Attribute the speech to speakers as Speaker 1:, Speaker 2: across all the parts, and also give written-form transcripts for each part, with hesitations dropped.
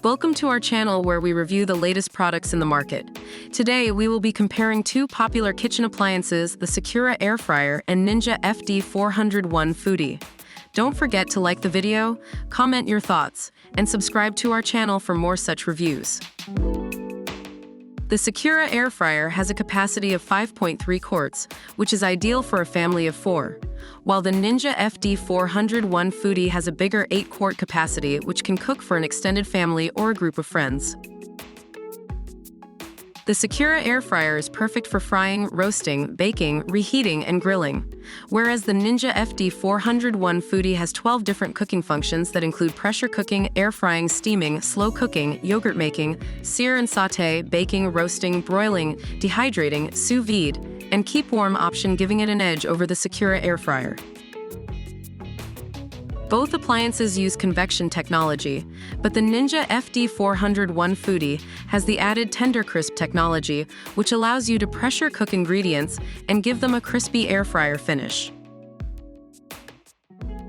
Speaker 1: Welcome to our channel where we review the latest products in the market. Today, we will be comparing two popular kitchen appliances, the Secura Air Fryer and Ninja Foodi Foodi. Don't forget to like the video, comment your thoughts, and subscribe to our channel for more such reviews. The Secura Air Fryer has a capacity of 5.3 quarts, which is ideal for a family of 4, while the Ninja Foodi Foodi has a bigger 8-quart capacity, which can cook for an extended family or a group of friends. The Secura Air Fryer is perfect for frying, roasting, baking, reheating, and grilling, whereas the Ninja Foodi Foodi has 12 different cooking functions that include pressure cooking, air frying, steaming, slow cooking, yogurt making, sear and sauté, baking, roasting, broiling, dehydrating, sous vide, and keep warm option, giving it an edge over the Secura Air Fryer. Both appliances use convection technology, but the Ninja Foodi Foodi has the added tender crisp technology, which allows you to pressure cook ingredients and give them a crispy air fryer finish.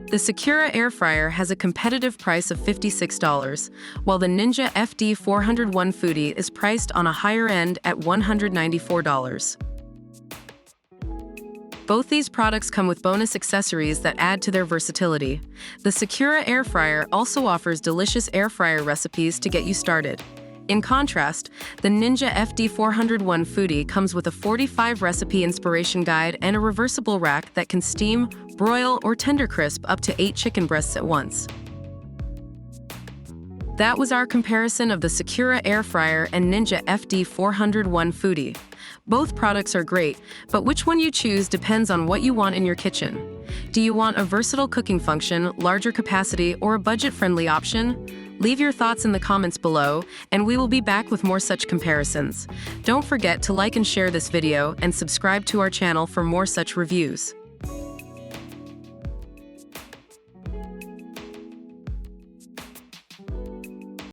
Speaker 1: The Secura Air Fryer has a competitive price of $56, while the Ninja Foodi Foodi is priced on a higher end at $194. Both these products come with bonus accessories that add to their versatility. The Secura Air Fryer also offers delicious air fryer recipes to get you started. In contrast, the Ninja Foodi Foodi comes with a 45 recipe inspiration guide and a reversible rack that can steam, broil, or tender crisp up to 8 chicken breasts at once. That was our comparison of the Secura Air Fryer and Ninja Foodi Foodi. Both products are great, but which one you choose depends on what you want in your kitchen. Do you want a versatile cooking function, larger capacity, or a budget-friendly option? Leave your thoughts in the comments below, and we will be back with more such comparisons. Don't forget to like and share this video and subscribe to our channel for more such reviews.